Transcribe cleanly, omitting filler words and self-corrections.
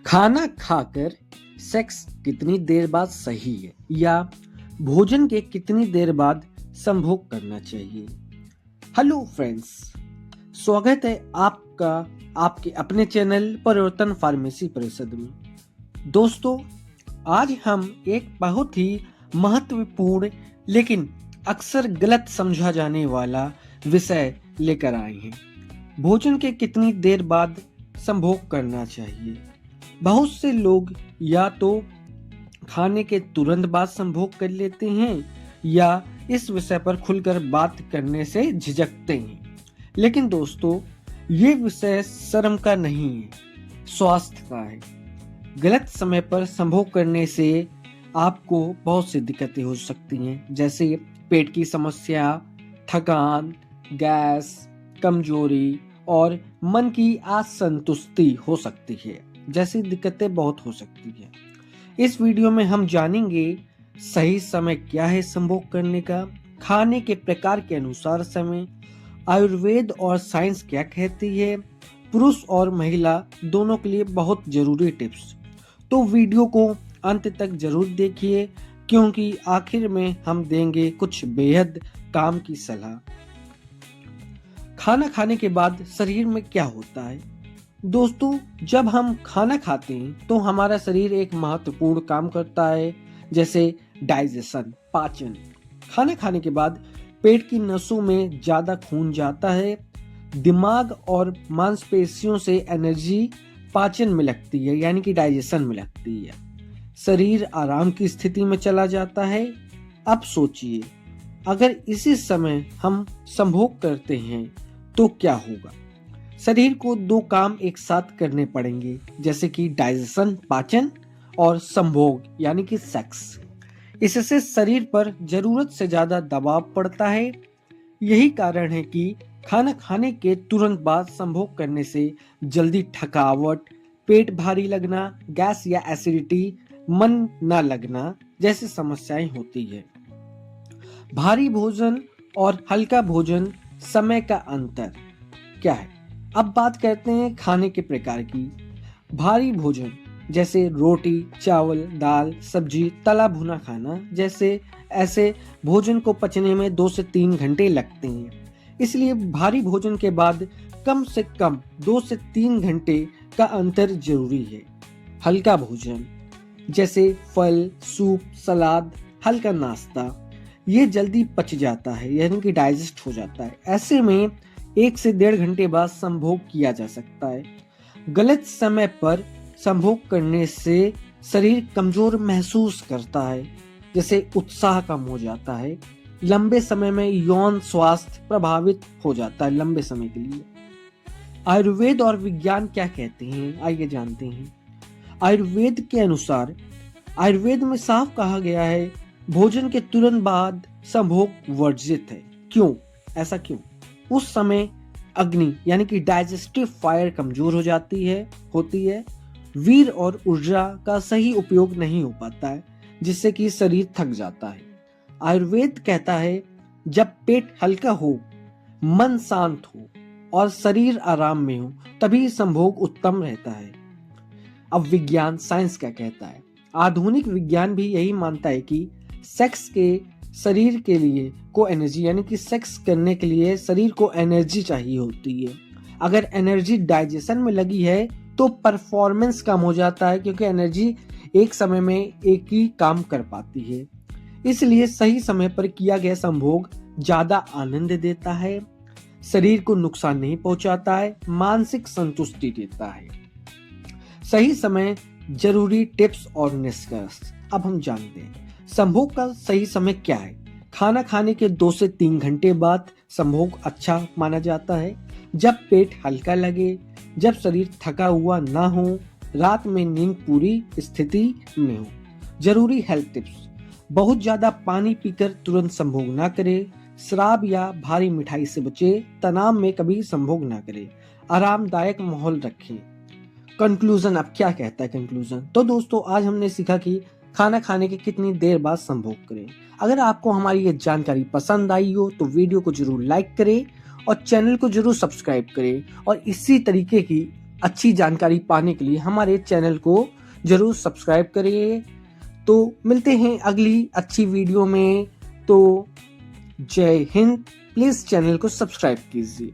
खाना खाकर सेक्स कितनी देर बाद सही है या भोजन के कितनी देर बाद संभोग करना चाहिए। हेलो फ्रेंड्स, स्वागत है आपका आपके अपने चैनल परिवर्तन फार्मेसी परिषद में। दोस्तों, आज हम एक बहुत ही महत्वपूर्ण लेकिन अक्सर गलत समझा जाने वाला विषय लेकर आए हैं। भोजन के कितनी देर बाद संभोग करना चाहिए। बहुत से लोग या तो खाने के तुरंत बाद संभोग कर लेते हैं या इस विषय पर खुलकर बात करने से झिझकते हैं। लेकिन दोस्तों, ये विषय शर्म का नहीं है, स्वास्थ्य का है। गलत समय पर संभोग करने से आपको बहुत सी दिक्कतें हो सकती हैं, जैसे पेट की समस्या, थकान, गैस, कमजोरी और मन की असंतुष्टि हो सकती है। जैसी दिक्कतें बहुत हो सकती है। इस वीडियो में हम जानेंगे सही समय क्या है संभोग करने का, खाने के प्रकार के अनुसार समय, आयुर्वेद और साइंस क्या कहती है, पुरुष और महिला दोनों के लिए बहुत जरूरी टिप्स। तो वीडियो को अंत तक जरूर देखिए, क्योंकि आखिर में हम देंगे कुछ बेहद काम की सलाह। खाना खाने के बाद शरीर में क्या होता है। दोस्तों, जब हम खाना खाते हैं तो हमारा शरीर एक महत्वपूर्ण काम करता है, जैसे डाइजेशन, पाचन। खाना खाने के बाद पेट की नसों में ज्यादा खून जाता है, दिमाग और मांसपेशियों से एनर्जी पाचन में लगती है, यानी कि डाइजेशन में लगती है। शरीर आराम की स्थिति में चला जाता है। अब सोचिए, अगर इसी समय हम संभोग करते हैं तो क्या होगा। शरीर को दो काम एक साथ करने पड़ेंगे, जैसे कि डाइजेशन, पाचन, और संभोग यानी कि सेक्स। इससे शरीर पर जरूरत से ज्यादा दबाव पड़ता है। यही कारण है कि खाना खाने के तुरंत बाद संभोग करने से जल्दी थकावट, पेट भारी लगना, गैस या एसिडिटी, मन न लगना जैसी समस्याएं होती है। भारी भोजन और हल्का भोजन, समय का अंतर क्या है। अब बात करते हैं खाने के प्रकार की। भारी भोजन जैसे रोटी, चावल, दाल, सब्जी, तला भुना खाना जैसे ऐसे भोजन को पचने में 2 से 3 घंटे लगते हैं। इसलिए भारी भोजन के बाद कम से कम 2 से 3 घंटे का अंतर जरूरी है। हल्का भोजन जैसे फल, सूप, सलाद, हल्का नाश्ता, ये जल्दी पच जाता है, यानी कि डाइजेस्ट हो जाता है। ऐसे में 1 से 1.5 घंटे बाद संभोग किया जा सकता है। गलत समय पर संभोग करने से शरीर कमजोर महसूस करता है, जैसे उत्साह कम हो जाता है। लंबे समय में यौन स्वास्थ्य प्रभावित हो जाता है, लंबे समय के लिए। आयुर्वेद और विज्ञान क्या कहते हैं, आइए जानते हैं। आयुर्वेद के अनुसार, आयुर्वेद में साफ कहा गया है, भोजन के तुरंत बाद संभोग वर्जित है। क्यों? ऐसा क्यों? उस समय अग्नि यानी कि डाइजेस्टिव फायर कमजोर हो होती है। वीर और ऊर्जा का सही उपयोग नहीं हो पाता है, जिससे कि शरीर थक जाता है। आयुर्वेद कहता है, जब पेट हल्का हो, मन शांत हो और शरीर आराम में हो, तभी संभोग उत्तम रहता है। अब विज्ञान, साइंस क्या कहता है। आधुनिक विज्ञान भी यही मानता है कि सेक्स के शरीर के लिए को एनर्जी, यानी कि सेक्स करने के लिए शरीर को एनर्जी चाहिए होती है। अगर एनर्जी डाइजेशन में लगी है तो परफॉर्मेंस कम हो जाता है, क्योंकि एनर्जी एक समय में एक ही काम कर पाती है। इसलिए सही समय पर किया गया संभोग ज्यादा आनंद देता है, शरीर को नुकसान नहीं पहुंचाता है, मानसिक संतुष्टि देता है। सही समय, जरूरी टिप्स और निष्कर्ष अब हम जानते हैं। संभोग का सही समय क्या है। खाना खाने के 2 से 3 घंटे बाद संभोग अच्छा माना जाता है। जब पेट हल्का लगे, जब शरीर थका हुआ ना हो, रात में नींद पूरी स्थिति में हो। जरूरी हेल्थ टिप्स: बहुत ज्यादा पानी पीकर तुरंत संभोग ना करें, शराब या भारी मिठाई से बचे, तनाव में कभी संभोग ना करें, आरामदायक माहौल रखें। कंक्लूजन अब क्या कहता है कंक्लूजन। तो दोस्तों, आज हमने सीखा कि खाना खाने के कितनी देर बाद संभोग करें। अगर आपको हमारी ये जानकारी पसंद आई हो तो वीडियो को जरूर लाइक करें और चैनल को जरूर सब्सक्राइब करें, और इसी तरीके की अच्छी जानकारी पाने के लिए हमारे चैनल को जरूर सब्सक्राइब करिए। तो मिलते हैं अगली अच्छी वीडियो में। तो जय हिंद। प्लीज चैनल को सब्सक्राइब कीजिए।